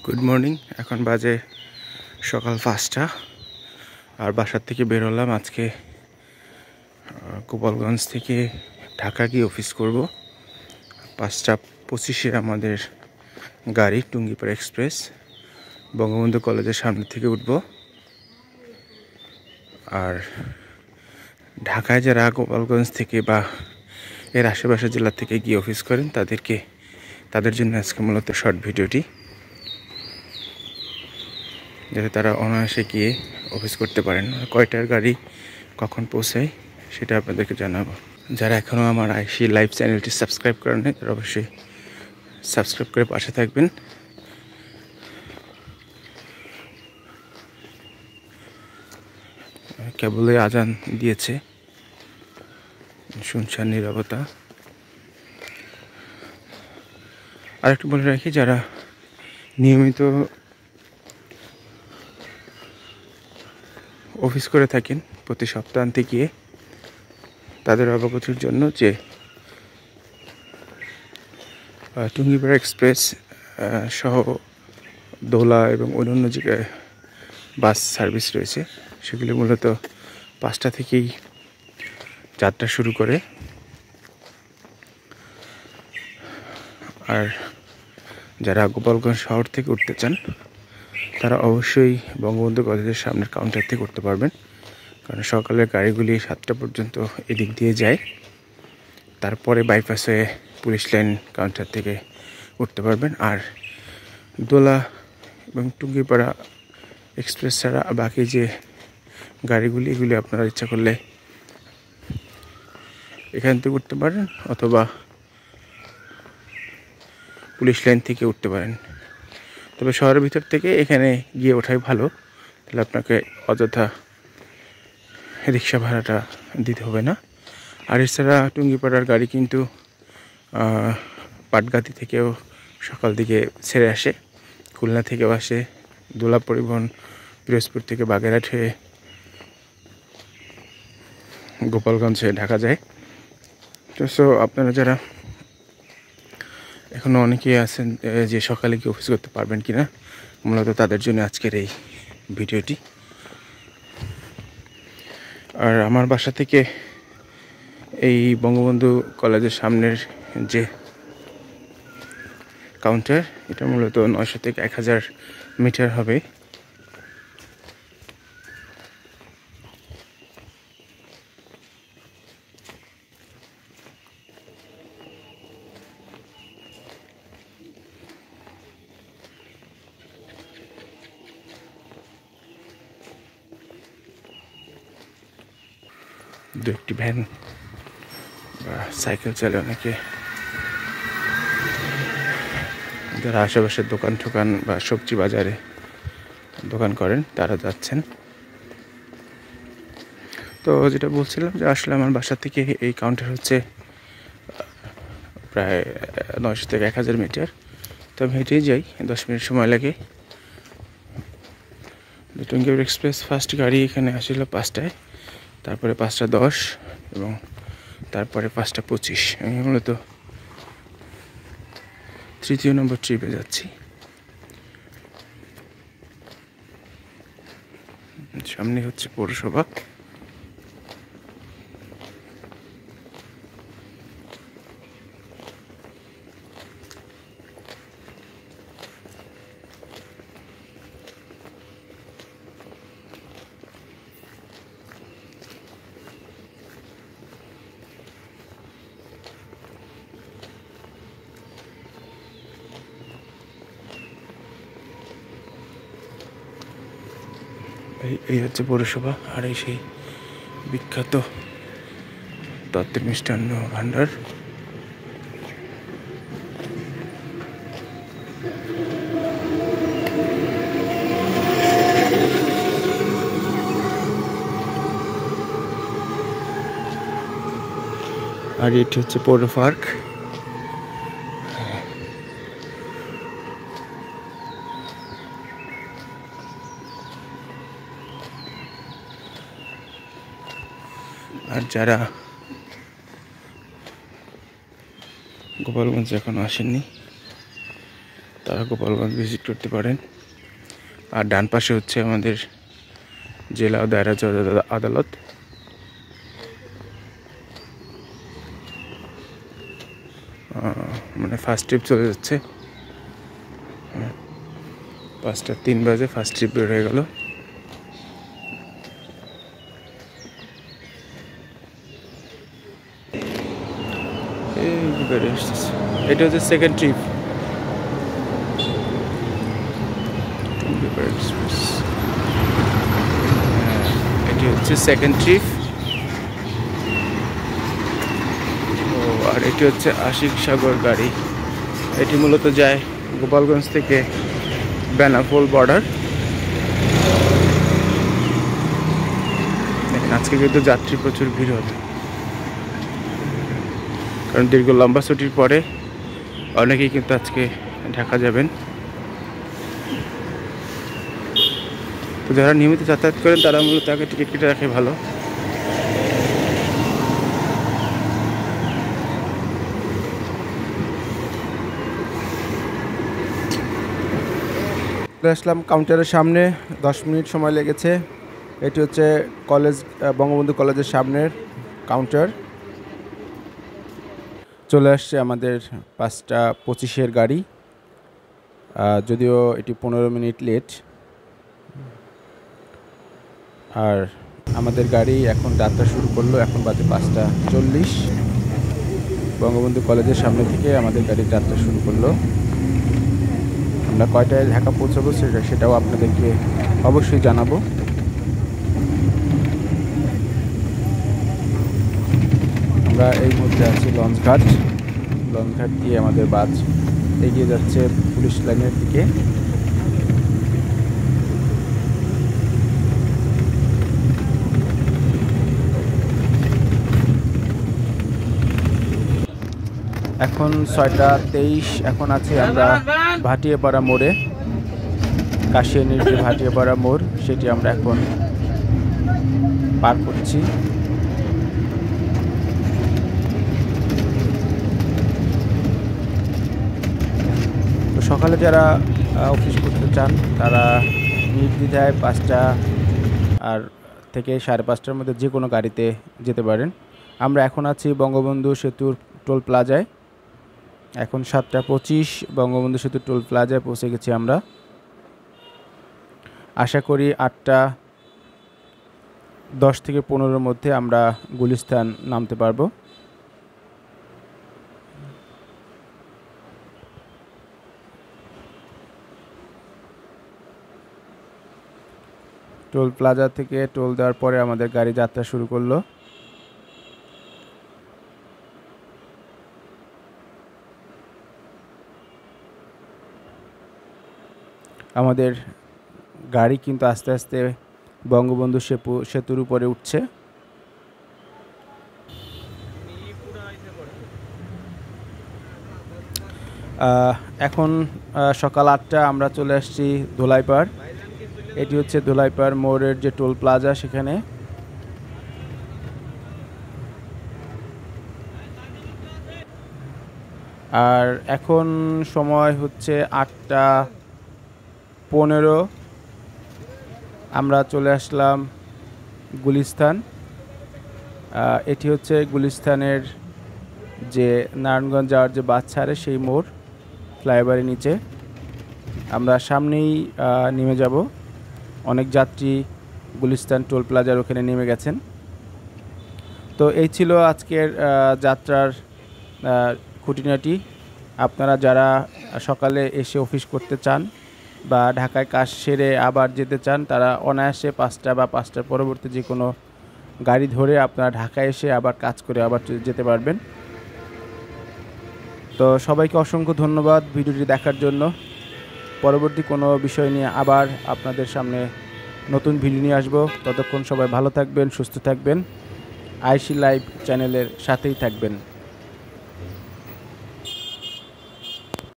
Good morning. এখন বাজে সকাল 5টা। আর বাসার থেকে বেরোলাম আজকে গোপালগঞ্জ থেকে ঢাকা গিয়ে অফিস করব। 5টা 25-এ আমাদের গাড়ি টুঙ্গিপাড়া এক্সপ্রেস বঙ্গবন্ধু কলেজের সামনে থেকে উঠব। আর ঢাকায় যারা গোপালগঞ্জ থেকে বা এর আশেপাশের জেলা থেকে গিয়ে অফিস করেন তাদের জন্য আজকে মূলত শর্ট ভিডিওটি, যাতে তারা অনায়াসে গিয়ে অফিস করতে পারেন। কয়টার গাড়ি কখন পৌঁছায় সেটা আপনাদেরকে জানাবো। যারা এখনও আমার আইসি লাইভ চ্যানেলটি সাবস্ক্রাইব করেন নাই তারা অবশ্যই সাবস্ক্রাইব করে পাশে থাকবেন। কেবলই আজান দিয়েছে, শুনশান নীরবতা। আরেকটু বলে রাখি, যারা নিয়মিত অফিস করে থাকেন প্রতি সপ্তাহান্তে গিয়ে, তাদের অবগতির জন্য যে টুঙ্গিপাড়া এক্সপ্রেস সহ দোলা এবং অন্যান্য যে বাস সার্ভিস রয়েছে সেগুলি মূলত 5টা থেকেই যাত্রা শুরু করে। আর যারা গোপালগঞ্জ শহর থেকে উঠতে চান তারা অবশ্যই বঙ্গবন্ধু কলেজের সামনের কাউন্টার থেকে উঠতে পারবেন, কারণ সকালের গাড়িগুলি 7টা পর্যন্ত এদিক দিয়ে যায়। তারপরে বাইপাসে পুলিশ লাইন কাউন্টার থেকে উঠতে পারবেন। আর দোলা এবং টুঙ্গিপাড়া এক্সপ্রেস ছাড়া বাকি যে গাড়িগুলি, এগুলি আপনারা ইচ্ছা করলে এখান থেকে উঠতে পারেন অথবা পুলিশ লাইন থেকে উঠতে পারেন। তবে শহরের ভিতর থেকে এখানে গিয়ে ওঠাই ভালো, তাহলে আপনাকে অযথা রিক্সা ভাড়াটা দিতে হবে না। আর এছাড়া টুঙ্গিপাড়ার গাড়ি কিন্তু পাটগাতি থেকেও সকাল দিকে ছেড়ে আসে, খুলনা থেকেও আসে, দোলা পরিবহন পিরোজপুর থেকে বাগেরহাট হয়ে গোপালগঞ্জে ঢাকা যায়। তো আপনারা যারা এখনও অনেকেই আছেন যে সকালে গিয়ে অফিস করতে পারবেন কিনা, মূলত তাদের জন্য আজকের এই ভিডিওটি। আর আমার বাসা থেকে এই বঙ্গবন্ধু কলেজের সামনের যে কাউন্টার, এটা মূলত 900 থেকে 1000 মিটার হবে। দু একটি ভ্যান বা সাইকেল চালে অনেকে, যারা আশেপাশের দোকান বা সবজি বাজারে দোকান করেন তারা যাচ্ছেন। তো যেটা বলছিলাম যে আসলে আমার বাসা থেকে এই কাউন্টার হচ্ছে প্রায় 900 থেকে 1000 মিটার। তো আমি হেঁটেই যাই, 10 মিনিট সময় লাগে। টুঙ্গিপাড়া এক্সপ্রেস ফার্স্ট গাড়ি এখানে আসছিল 5টায়, তারপরে 5টা 10 এবং তারপরে 5টা 25। আমি মূলত 3য় নম্বর ট্রিপে যাচ্ছি। সামনে হচ্ছে পৌরসভা। এই হচ্ছে পৌরসভা। আর এই সেই বিখ্যাত তত্ত্বের মিষ্টান্ন ভাণ্ডার। আর এটি হচ্ছে পৌর পার্ক। আর যারা গোপালগঞ্জে এখনো আসেননি তারা গোপালগঞ্জ ভিজিট করতে পারেন। আর ডান পাশে হচ্ছে আমাদের জেলা ও দায়রা জজ আদালত। মানে ফার্স্ট ট্রিপ চলে যাচ্ছে, 5:03 বাজে ফার্স্ট ট্রিপ বের হয়ে গেল। এটা হচ্ছে সেকেন্ড ট্রিপ। এটি হচ্ছে সেকেন্ড ট্রিপ। আর এটি হচ্ছে আশিক সাগর গাড়ি। এটি মূলত যায় গোপালগঞ্জ থেকে বেনাপোল বর্ডার। আজকে কিন্তু যাত্রী প্রচুর ভিড় হবে, কারণ দীর্ঘ লম্বা ছুটির পরে অনেকেই কিন্তু আজকে ঢাকা যাবেন। তো যারা নিয়মিত যাতায়াত করেন তারা মূলত আগে টিকিট কেটে রাখে ভালো। আসলাম কাউন্টারের সামনে, 10 মিনিট সময় লেগেছে। এটি হচ্ছে কলেজ, বঙ্গবন্ধু কলেজের সামনের কাউন্টার। চলে আসছে আমাদের 5:25-এর গাড়ি, যদিও এটি 15 মিনিট লেট। আর আমাদের গাড়ি এখন যাত্রা শুরু করলো, এখন বাজে 5:40। বঙ্গবন্ধু কলেজের সামনে থেকে আমাদের গাড়ি যাত্রা শুরু করলো। আমরা কয়টায় ঢাকা পৌঁছাবো সেটাও আপনাদেরকে অবশ্যই জানাবো। আমরা এই মুহূর্তে আছি লঞ্চঘাট। লঞ্চঘাট দিয়ে আমাদের বাস এগিয়ে যাচ্ছে পুলিশ লাইনের দিকে। এখন 6:23। এখন আছি আমরা ভাটিয়াপাড়া মোড়ে। কাশিয়ানির যে ভাটিয়াপাড়া মোড়, সেটি আমরা এখন পার করছি। তো সকালে যারা অফিস করতে চান তারা নির্দ্বিধায় 5টা থেকে 5:30টার মধ্যে যে কোনো গাড়িতে যেতে পারেন। আমরা এখন আছি বঙ্গবন্ধু সেতুর টোল প্লাজায়। এখন 7:25, বঙ্গবন্ধু সেতুর টোল প্লাজায় পৌঁছে গেছি আমরা। আশা করি 8:10 থেকে 15-এর মধ্যে আমরা গুলিস্তান নামতে পারবো। টোল প্লাজা থেকে টোল দেওয়ার পরে আমাদের গাড়ি যাত্রা শুরু করলো। আমাদের গাড়ি কিন্তু আস্তে আস্তে বঙ্গবন্ধু সেতুর উপরে উঠছে। এখন সকাল 8টা, আমরা চলে আসছি ধোলাইপাড়। এটি হচ্ছে ধোলাইপাড় মোড়ের যে টোল প্লাজা, সেখানে। আর এখন সময় হচ্ছে 8:15। আমরা চলে আসলাম গুলিস্তান। এটি হচ্ছে গুলিস্তানের যে নারায়ণগঞ্জ যাওয়ার যে বাস ছাড়ে সেই মোড়, ফ্লাইওভারের নিচে। আমরা সামনেই নেমে যাব। অনেক যাত্রী গুলিস্তান টোল প্লাজার ওখানে নেমে গেছেন। তো এই ছিল আজকের যাত্রার খুঁটিনাটি। আপনারা যারা সকালে এসে অফিস করতে চান বা ঢাকায় কাজ সেরে আবার যেতে চান, তারা অনায়াসে 5টা বা 5টার পরবর্তী যে কোনো গাড়ি ধরে আপনারা ঢাকায় এসে আবার কাজ করে আবার যেতে পারবেন। তো সবাইকে অসংখ্য ধন্যবাদ ভিডিওটি দেখার জন্য। পরবর্তী কোনো বিষয় নিয়ে আবার আপনাদের সামনে নতুন ভিডিও নিয়ে আসবো। ততক্ষণ সবাই ভালো থাকবেন, সুস্থ থাকবেন, আইসি লাইভ চ্যানেলের সাথেই থাকবেন।